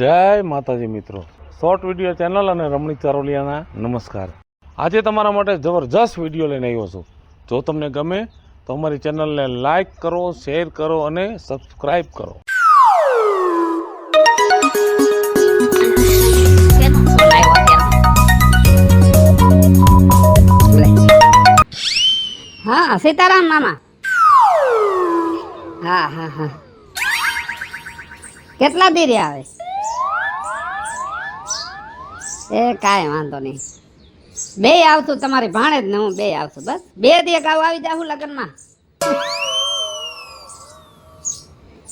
જય માતાજી મિત્રો, શોર્ટ વિડીયો ચેનલ અને રમણીક ચારોલિયાના નમસ્કાર। આજે તમારા માટે જબરજસ્ત વિડીયો લઈને આવ્યો છું। જો તમને ગમે તો અમારી ચેનલને લાઈક કરો, શેર કરો અને સબસ્ક્રાઈબ કરો। हाँ सीताराम मामा। हाँ हाँ हाँ કેટલા દી આવે એ કાંઈ વાંધો નહીં, બે આવશું તમારી ભાણે જ ને હું બે આવશું, બસ બે દી અગાઉ આવી જાઉં લગ્નમાં।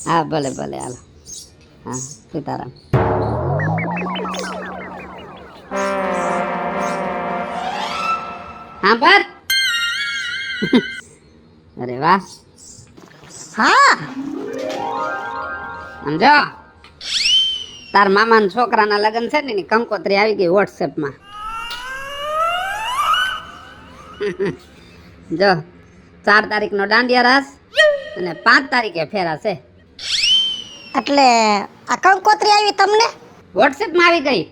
હા ભલે ભલે હાલો। હા સીતારામ। હા પર અરે વાહ, હા સમજો તાર મામાના છોકરાના લગ્ન છે ને કંકોત્રી આવી ગઈ વોટ્સએપમાં। જો 4 તારીખનો દાંડિયા રાસ અને 5 તારીખે ફેરા છે। એટલે આ કંકોત્રી આવી તમને વોટ્સએપમાં આવી ગઈ?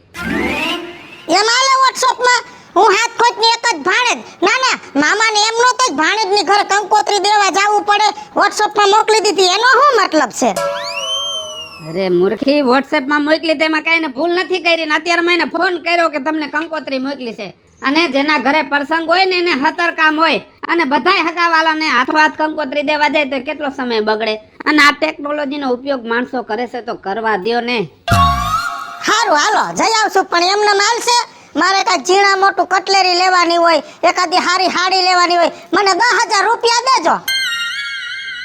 એમ આલે વોટ્સએપમાં? હું હાથ ખોટની એક જ ભાણેજ, ના ના મામાને એમ નહોતો જ ભાણેજની ઘરે કંકોત્રી દેવા જવું પડે, વોટ્સએપમાં મોકલી દીધી, એનો શું મતલબ છે? અરે મૂર્ખી, વોટ્સએપમાં મોકલી તેમાં કાંઈ ને ભૂલ નથી કરી ને અત્યારે મેં એને ફોન કર્યો કે તમને કંકોત્રી મોકલી છે, અને જેના ઘરે પ્રસંગ હોય ને એને હતર કામ હોય અને બધાય હગાવાલાને હાથો હાથ કંકોત્રી દેવા જાય તો કેટલો સમય બગડે, અને આ ટેકનોલોજીનો ઉપયોગ માણસો કરે છે તો કરવા દ્યો ને। સારું હાલો જઈ આવશું, પણ એમને માલશે? મારે કાંઈ ઝીણા મોટું કટલેરી લેવાની હોય, એકાદી હારી હાડી લેવાની હોય, મને 10,000 રૂપિયા દેજો।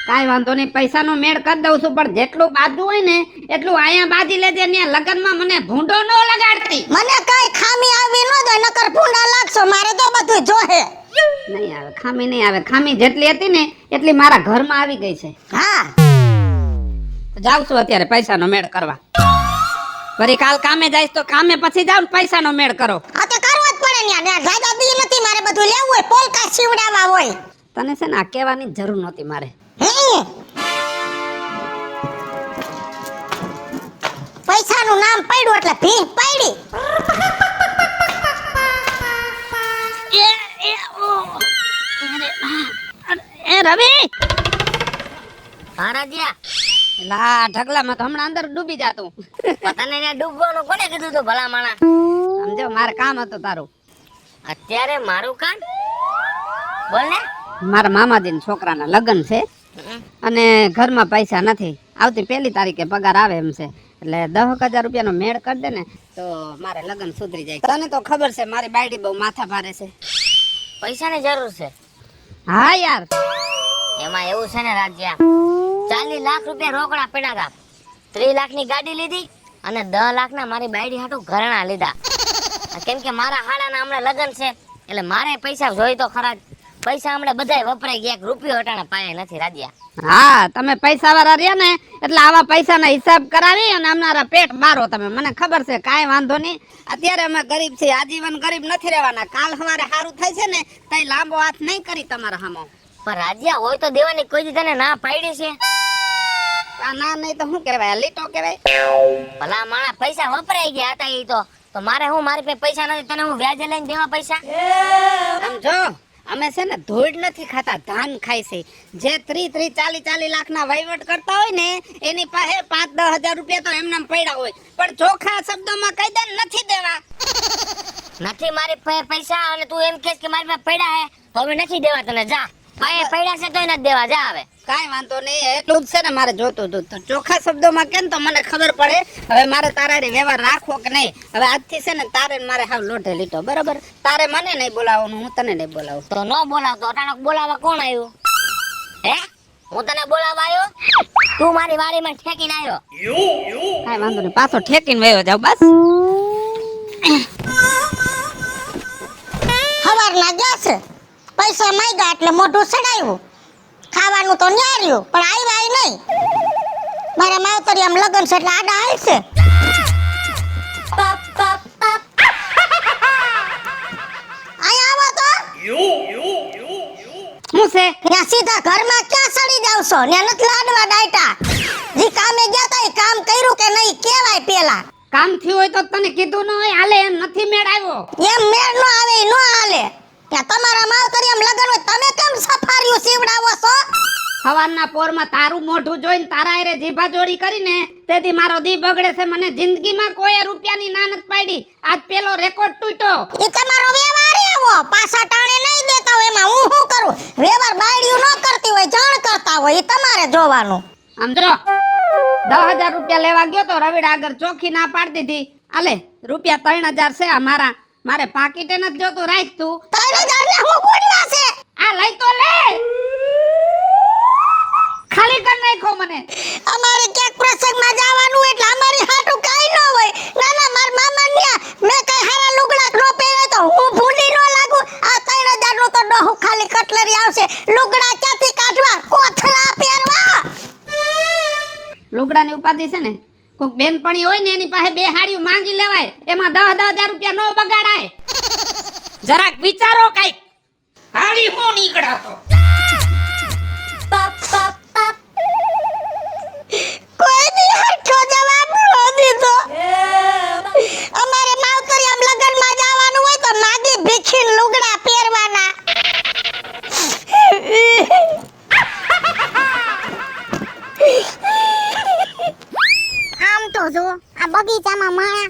કાંઈ વાંધો નહીં, પૈસાનો મેળ કરી દઉં છું, પણ જેટલું બાજુ હોય ને એટલું અહીંયા બાજી લેજે, ને લગનમાં મને ભૂંડો ન લગાડતી। મને કાંઈ ખામી આવી ન જાય, નકર ભૂંડા લાગશો, મારે તો બધું જોહે। નહીં આવે ખામી, નહીં આવે ખામી, જેટલી હતી ને એટલી મારા ઘરમાં આવી ગઈ છે। હા જાઉં છું અત્યારે પૈસાનો મેળ કરવા, વળી કાલ કામે જઈશ તો કામે પછી જાવ ને પૈસાનો મેળ કરો। આ તો કરવો જ પડે ને, દાદા દી નથી, મારે બધું લેવું હોય, પોલકા સીવડાવવા હોય। તને છે ને આ કહેવાની જરૂર નહોતી મારે। પૈસાનું નામ પડ્યું એટલે ભીખ પડી। એ રવિ, હારાજીયા લા ઢગલામાં તો હમણાં અંદર ડૂબી જાતું। પતાને ને ડૂબવાનું કોને કીધું તો ભલા માણા? સમજો મારે કામ હતું તારું। અત્યારે મારું કામ બોલ ને। મારા મામાજીના છોકરાના લગ્ન છે અને ઘરમાં પૈસા નથી, આવતી 1 તારીખે પગાર આવે એમ છે, એટલે 10,000 રૂપિયાનો મેળ કરી દે ને તો મારે લગ્ન સુધરી જાય। તને તો ખબર છે મારી બાયડી બહુ માથા ભારે છે। પૈસાની જરૂર છે? હા યાર, એમાં એવું છે ને રાજ્યા, 40 લાખ રૂપિયા રોકડા પડ્યા હતા, 30 લાખની ગાડી લીધી અને 10 લાખના મારી બાયડી હાટુ ઘરેણા લીધા, કેમ કે મારા હાડાના હમણાં લગ્ન છે એટલે મારે પૈસા જોઈ તો ખરા। પૈસા હમણાં બધાય વપરાઈ ગયા, 1 રૂપિયો હટાણા પાયે નથી રાજ્યા। હા તમે પૈસા વાળા રહ્યા ને એટલે આવા પૈસાના હિસાબ કરાવી અને અમારા પેટ મારો તમે, મને ખબર છે, કાંઈ વાંધો નહીં। અત્યારે અમે ગરીબ છીએ, આજીવન ગરીબ નથી રહેવાના, કાલ સવારે સારું થાય છે ને તઈ લાંબો હાથ નહીં કરી તમારા સામો। પણ રાજ્યા હોય તો દેવાની, કોઈ દી તને ના પાડી છે? આ ના નહીં તો શું કહેવાય, લીટો કહેવાય? ભલા માણા પૈસા વપરાઈ ગયા હતા એ તો મારે હું, મારી પાસે પૈસા નથી, તને હું વ્યાજે લઈને દેવા પૈસા? સમજો અમે છે ને ધોળ નથી ખાતા, ધાન ખાય છે। જે 30-40 લાખના વહીવટ કરતા હોય ને એની પાસે 5-10 હજાર રૂપિયા તો એમને પડ્યા હોય, પણ ચોખ્ખા શબ્દોમાં કહી દે નથી દેવા। નથી મારી પાસે પૈસા અને તું એમ કહેશ કે મારી પાસે પડ્યા હે તો હવે નથી દેવા તને, જા પાસે પડ્યા છે તોય નથી દેવા, જા હવે। કાંઈ વાંધો નહીં, એટલું જ છે ને મારે જોતું હતું, તો ચોખ્ખા શબ્દોમાં કેમ તો મને ખબર પડે હવે મારે તારા વ્યવહાર રાખવો કે નહીં। હવે આજથી છે ને તારે મારે હાવ લોઢે લીટો, બરાબર? તારે મને નહીં બોલાવવાનું, હું તને નહીં બોલાવું। તો ન બોલાવતો અચાનક બોલાવવા કોણ આવ્યું હે? હું તને બોલાવવા આવ્યો? તું મારી વાડીમાં ઠેકીને આવ્યો? કાંઈ વાંધો નહીં, પાછો ઠેકીને વયો જાવ બસ। હવારના ગયા છે, પૈસા માંગ્યા એટલે મોઢું સડાયું, ખાવાનું તો ન્યાર્યું પણ આવ્યા નહીં। મારા માવતરી આમ લગન છે એટલે આડા હાલશે। અહીંયા આવો તો હું છે ત્યાં સીધા ઘરમાં ક્યાં સડી જાવ છો? ત્યાં નથી લાડવા ડાયટા, જી કામે ગયા તા એ કામ કર્યું કે નહીં કેવાય પેલા? કામ થયું હોય તો તને કીધું ન હોય હાલે એમ નથી મેળ આવ્યો. એમ મેળ નો આવે ઈ નો હાલે. ત્યાં તમારા માવતરી એમ લગન હોય તમે કેમ સફારીઓ સીવડાવો છો? સવારના પોરમાં તારું મોઢું જોઈને તારા હારે જીભા જોડી કરીને તેથી મારો દી બગડે છે. મને જિંદગીમાં કોઈ રૂપિયાની ના નથી પાડી. આજ પેલો રેકોર્ડ તૂટ્યો. ઈ તમારો વ્યવહાર એવો પાછા ટાણે નહીં દેતા હોય એમાં હું શું કરું? વ્યવહાર બાયડીયું ન કરતી હોય જાણ કરતા હોય ઈ તમારે જોવાનું. સમજો 10,000 રૂપિયા લેવા ગયો તો રવિડા આગળ ચોખ્ખી ના પાડી દીધી. આલે રૂપિયા 3,000 છે આ મારે પાકીટે નથી જોતું. રાખ તું 3,000 ને હું બોલવા છે? આ લઈ તો લે. ખાલી કર નાખો મને. અમારે ક્યાંક પ્રસંગમાં જવાનું એટલે અમારી હાટું કાઈ ન હોય. ના માર મામા ન્યા મેં કઈ હારા લુગડા નો પહેર્યા તો હું ભૂલી ન લાગુ. આ 3,000 નું તો ડોહું ખાલી કટલરી આવશે. લુગડા ક્યાંથી કાઢવા? કોથળા પહેરવા. લુગડાની ઉપાધિ છે ને કોક બેનપણી હોય ને એની પાસે બે હાડીઓ માંગી લેવાય. એમાં 10,000 રૂપિયા નો બગાડાય. જરાક વિચારો કઈક. હાડી હું નીકળાતો કોઈ દી હરખો જવાબ ન દીધો. અમારે માવતરી આમ લગનમાં જવાનું હોય તો માગી ભીખીન લુગડા પહેરવાના. આમ તો જો આ બગીચામાં માણા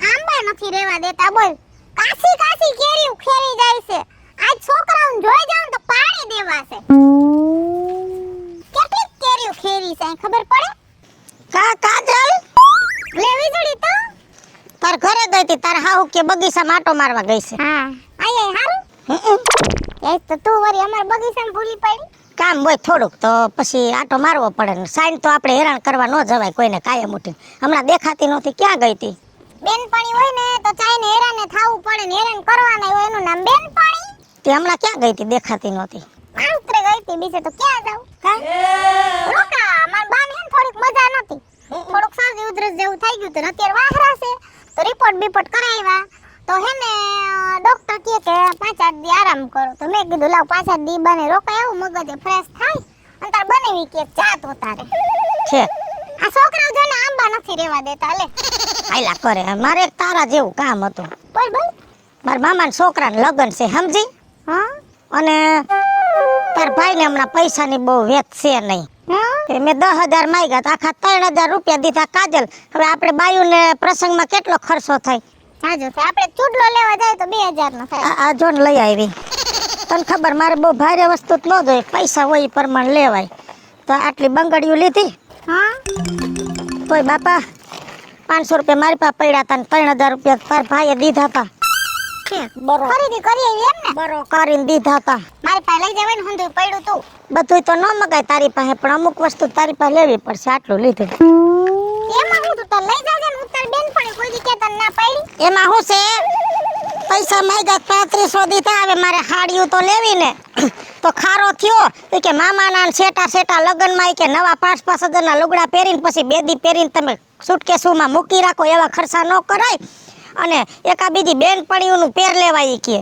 આંબા નથી રહેવા દેતા. બોલ કાસી કેરીઓ ખેરી જાય છે. આજ છોકરાઓને જોઈ જાવ તો પાણી દેવાશે. કેટલી કેરીઓ ખેરી છે ખબર પડે? કાજલ લે વીજળી તો તાર ઘરે ગઈ તી તાર હાહુ કે બગીચામાં આટો મારવા ગઈ છે. હા આય હારું એ તો તું વરી અમાર બગીચામાં ભૂલી પડી. કામ હોય થોડુંક તો પછી આટો મારવો પડે ને. સાઈન તો આપણે હેરાન કરવા ન જવાય કોઈને કાયમ ઉઠી. હમણાં દેખાતી નહોતી ક્યાં ગઈ તી? બેનપણી હોય ને તો ચાઈને હેરાને થાવું પડે ને હેરાન કરવાના હોય એનું નામ બેનપણી. તે હમણાં ક્યાં ગઈ તી? દેખાતી નહોતી. માઉતરે ગઈ તી બીજે તો ક્યાં જાઉં? રોકા માર બાને હે થોડીક મજા નહોતી. થોડુંક શરદી ઉધરસ જેવું થઈ ગયું તો અત્યારે વાહરા છે તો રિપોર્ટ બીપોર્ટ કરાવ્યા તો હે ને ડોક્ટર કહે કે 5-8 દી આરામ કરો. તો મેં કીધું લાવ 5-8 દી બને રોકાય આવું મગજ ફ્રેશ થાય અને તાર બનેવી કે જાત ઉતારે છે આ છોકરાઓ જોને આંબા નથી રહેવા દેતા. લે આયલા કરે. મારે એક તારા જેવું કામ હતું. બોલ બોલ. મારા મામાના છોકરાને લગ્ન છે સમજી. હા અને તાર ભાઈને હમણાં પૈસાની બહુ વેત છે નહીં. હા તે મેં 10,000 માંગ્યા તો આખા 3,000 રૂપિયા દીધા કાજલ. હવે આપણે બાયુને પ્રસંગમાં કેટલો ખર્ચો થાય? સાજો છે આપણે ચૂડલો લેવા જાય તો 2,000 નો થાય. આ જોન લઈ આવી. તને ખબર મારે બહુ ભારે વસ્તુ જ ન જોઈએ. પૈસા હોય એ પ્રમાણે લેવાય. તો આટલી બંગડીઓ લીધી હા તોય બાપા 500 રૂપિયા મારી પાસે પડ્યા હતા ને 3,000 રૂપિયા તાર ભાઈએ દીધા હતા. બરો ખરીદી કરી આવી એમ ને? બરો કરીને દીધા હતા. મારી પાસે લઈ જવાય ને હું પડ્યું તું. બધું તો ન મગાય તારી પાસે પણ અમુક વસ્તુ તારી પાસે લેવી પડશે. આટલું લીધું. એમાં હું તું તાર લઈ જાજે ને ઉત્તર બેન પડી કોઈ દી કેતન ના પડી. એમાં શું છે? પૈસા માંગ્યા 3500 દીધા. હવે મારે હાડિયું તો લેવી ને. તો ખારો થયો તો કે મામાના સેટા લગનમાં કે નવા 5-5 હજારના લુગડા પહેરીને પછી બેદી પહેરીને તમે સુટકેસુમાં મૂકી રાખો એવા ખર્ચા ન કરાય. અને એકા બીજી બેનપણીઓનું પેર લેવાય કે.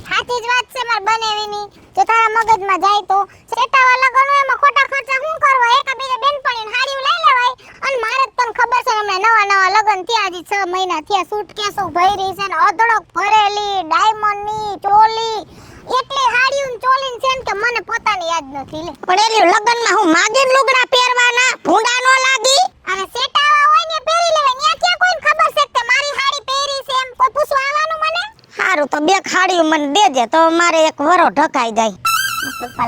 સાચી જ વાત છે માર બનેવીની. જો તારા મગજમાં જાય તો સેટાવા લગન હોય એમાં ખોટા ખર્ચા શું કરવા? એકા બીજા બેનપણીને હાડીઓ લઈ લેવાય. અને મારે જ તને ખબર છે હમણાં નવા લગન થયા હજી 6 મહિના થયા. સુટકેસો ભરી છે ને અધડક ભરેલી ડાયમંડની ચોલી એટલી હાડીઓ ને ચોલીન છે ને કે મને પોતાની યાદ નથી. લે પણ એલી લગનમાં હું માગીને લુગડા પહેરવાના ભૂંડા નો લાગી. અને સેટાવા હોય ને પહેરી લેવાય. ન્યા ક્યાં કોઈને ખબર છે કે મારી હાડી પહેરી છે એમ કોઈ પૂછવા આવવાનું મને? સારું તો 2 હાડીઓ મને દેજે તો મારે એક વરો ઢકાઈ જાય.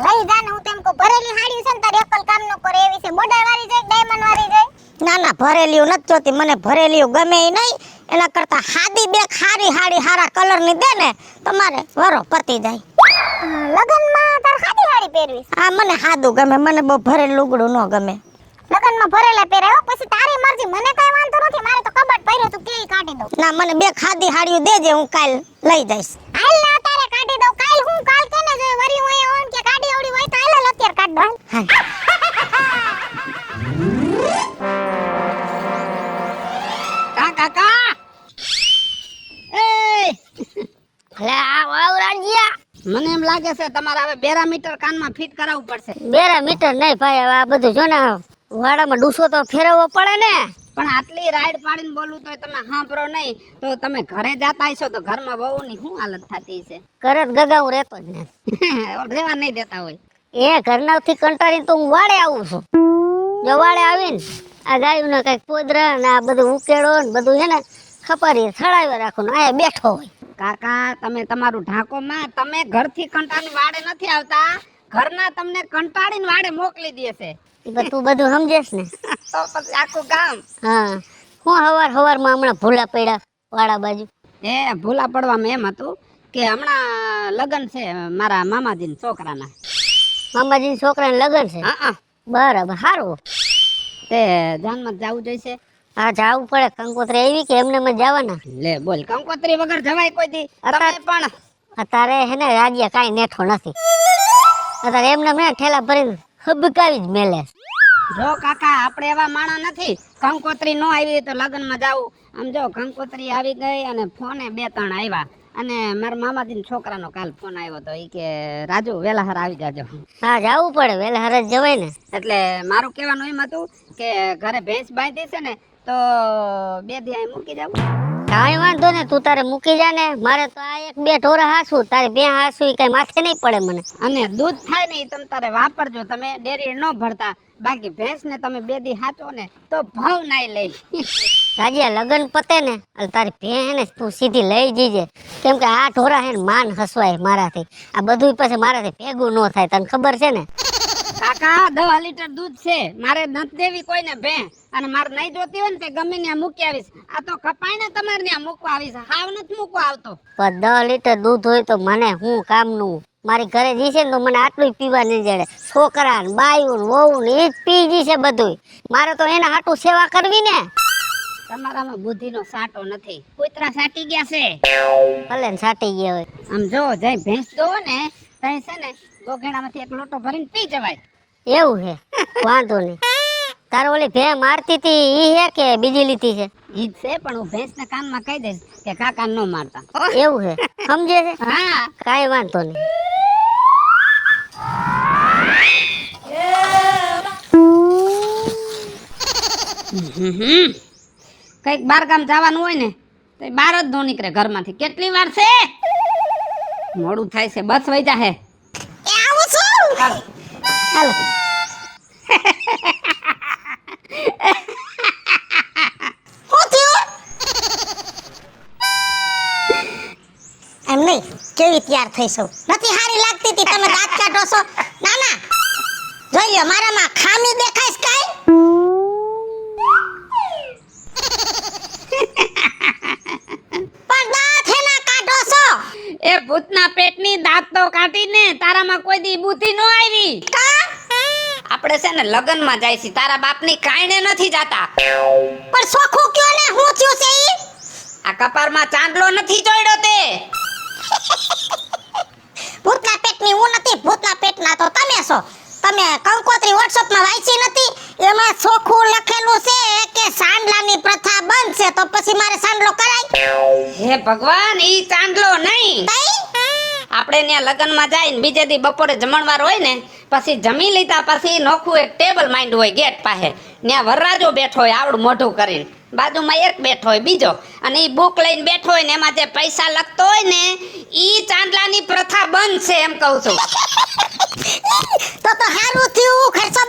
લઈ જા ને હું તેમ કો ભરેલી હાડી છે ને તારી અકલ કામ ન કરે એવી છે. બોર્ડર વાળી જાય ડાયમંડ વાળી જાય? ના ભરેલીયું નથી જોતી. મને ભરેલીયું ગમે ઈ નહીં. એના કરતા હાદી 2 ખારી હાડી હારા કલરની દે ને તમારે વરો પતી જાય. લગનમાં તાર હાડી હાડી પહેરવી છે? હા મને હાદું ગમે. મને બહુ ભરેલ લુગડું ન ગમે. લગનમાં ભરેલા પહેરાયો પછી તારી મરજી. મને કઈ વાંધો નથી. મારે તો કબાટ પહેર્યો તું કેઈ કાઢી દઉં. ના મને 2 ખાદી હાડીઓ દેજે હું કાલ લઈ જઈશ. હાલ ના તારે કાઢી દઉં. કાલ હું કાલ કેને જોઈ વરી હું એ ઓન કે કાઢી આવડી હોય તો હાલ અત્યારે કાઢ દઉં. કાકા એ લે આ વાવરાજીયા મને એમ લાગે છે તમારે હવે બેરામીટર કાનમાં ફિટ કરાવવું પડશે. 2 મીટર નહીં ભાઈ. હવે આ બધું જો ને વાડામાં ડૂસો તો ફેરવવો પડે ને. પણ આટલી રાઈડ પાડીને બોલું તો તમે સાંભળો નહીં તો તમે ઘરે જાતા હશો તો ઘરમાં વહુની શું હાલત થતી છે? ઘરે જ ગગાઉ રહેતો જ ને રહેવા નહીં દેતા હોય. એ ઘરનાથી કંટાળીને તો હું વાડે આવું છું. જો વાડે આવીને આ ગાયુંને કઈક પોદરા ને આ બધું ઉકેળો ને બધું છે ને ખપારી સડાવી રાખું ને આયા બેઠો હોય. કાકા તમે તમારું ઢાંકો માં તમે ઘરથી કંટાળીને વાડે નથી આવતા, ઘરના તમને કંટાળીને વાડે મોકલી દે છે. તું બધું સમજેશ ને? તો પછી આખું ગામ. હા, હું હવારમાં હમણાં ભૂલા પડ્યા વાડા બાજુ. એ ભૂલા પડવામાં એમ હતું કે હમણાં લગ્ન છે મારા મામાજીના છોકરાના. મામાજીના છોકરાને લગ્ન છે? હા બરાબર, સારું. તે જાનમાં જવું જોઈશે. હા, જાવું પડે. કંકોત્રી આવી કે એમને માં જવાના? લે બોલ, કંકોત્રી વગર જવાય કોઈ દી? તમે પણ અત્યારે હે ને રાજ્ય કાંઈ નેઠો નથી. અત્યારે એમને મેં ઠેલા ભરીને હબકાવી જ મેલે. જો કાકા આપણે એવા માણસ નથી, કંકોત્રી નો આવી તો લગ્નમાં જાવું. આમ જો કંકોત્રી આવી ગઈ અને ફોને 2-3 આવ્યા અને મારા મામાજીના છોકરાનો કાલ ફોન આવ્યો તો ઈ કે રાજુ વેલાહાર આવી જાજો. હા, જાવું પડે, વેલા જ જવાય ને. એટલે મારું કહેવાનું એમ હતું કે ઘરે ભેંસ બાંધી છે ને તો 2 દી અહીં મૂકી જાવ. કાંઈ વાંધો ને, તું તારે મૂકી જા ને. મારે તો આ 1-2 ઢોરા હાસું, તારે 2 હાસું, કઈ માથે નહીં પડે મને. અને દૂધ થાય ને ઈ તમે તારે વાપરજો, તમે ડેરી ન ભરતા. બાકી ભેંસ ને તમે 2 દી હાચો ને તો ભાવ નાઈ લઈ. રાજ્ય લગન પતે ને એટલે તારી ભે ને તું સીધી લઈ જઈજે, કેમ કે આ ઢોરા હે ને માન હસવાય મારાથી. આ બધું પછી મારાથી ભેગું ન થાય, તને ખબર છે ને? કાકા 10 લીટર દૂધ છે, મારે નથી દેવી કોઈને ભે. અને મારે નહીં જોતી હોય ને તે ગમે ત્યાં મૂકી આવીશ. આ તો કપાઈને તમારે ત્યાં મૂકવા આવીશ, હાવ નથી મૂકવા આવતો. પણ 10 લીટર દૂધ હોય તો મને હું કામનું? મારી ઘરે જઈશે ને તો મને આટલું પીવા નહીં જડે. છોકરા ને બાયું ને વહુ ને એ જ પી જશે બધું. મારે તો એના હાટું સેવા કરવી ને. તમારામાં બુદ્ધિનો સાટો નથી, કૂતરા સાટી ગયા છે. ભલે ને સાટી ગયા હોય. આમ જો જઈ ભેંસ દોવો ને તઈ છે ને ગોગેણામાંથી 1 લોટો ભરીને પી જવાય. એવું હે? વાંધો નહીં. તારો ઓલી ભે મારતી હતી ઈ હે કે બીજી લીધી છે? ઈ જ છે, પણ હું ભેંસને કાનમાં કહી દઈશ કે કાકા ન મારતા. એવું હે? સમજે છે? હા, કાંઈ વાંધો નહીં. કઈક બાર ગામ જવાનું હોય ને તો બહાર જ ન નીકળે ઘરમાંથી. કેટલી વાર છે? મોડું થાય છે, બસ વઈ જાહે. એ આવું છું. હાલો. એમ નહીં, કેવી તૈયાર થઈ છું? નથી હારી લાગતી તી, તમે દાંત કાઢો છો? ના ના, જોઈ લ્યો મારામાં ખામી દેખાય છે કાઈ? પણ દાંત હે ના કાઢો છો? એ ભૂતના પેટની દાંત તો કાઢીને તારામાં કોઈ દી બુદ્ધિ ન આવી. આપણે છે ને લગનમાં જાય છે, તારા બાપની કાંઈને નથી જાતા. પણ સોખું કયો ને, હું થયું છે ઈ? આ કપારમાં ચાંદલો નથી જોડ્યો તે. ભૂતના પેટની હું નથી, ભૂતના પેટના તો તમે છો. તમે કંકોત્રી WhatsApp માં વાંચી નથી? એમાં ચોખ્ખું લખેલું છે કે સાંડલાની પ્રથા બંધ છે, તો પછી મારે સાંડલો કરાય? હે ભગવાન, ઈ ચાંદલો નહીં. આપણે ત્યાં લગનમાં જઈને બીજે દી બપોરે જમણવાર હોય ને પછી જમી લીધા પછી નોખું એક ટેબલ માંડ્યું હોય ગેટ પાસે. ત્યાં વરરાજો બેઠો હોય આવડું મોઢું કરીને, બાજુમાં એક બેઠો હોય બીજો, અને ઈ બુક લઈને બેઠો હોય ને એમાં જે પૈસા લખતો હોય ને ઈ ચાંદલાની પ્રથા બંધ છે એમ કહું છું. તો હારું થયું, ખર્ચો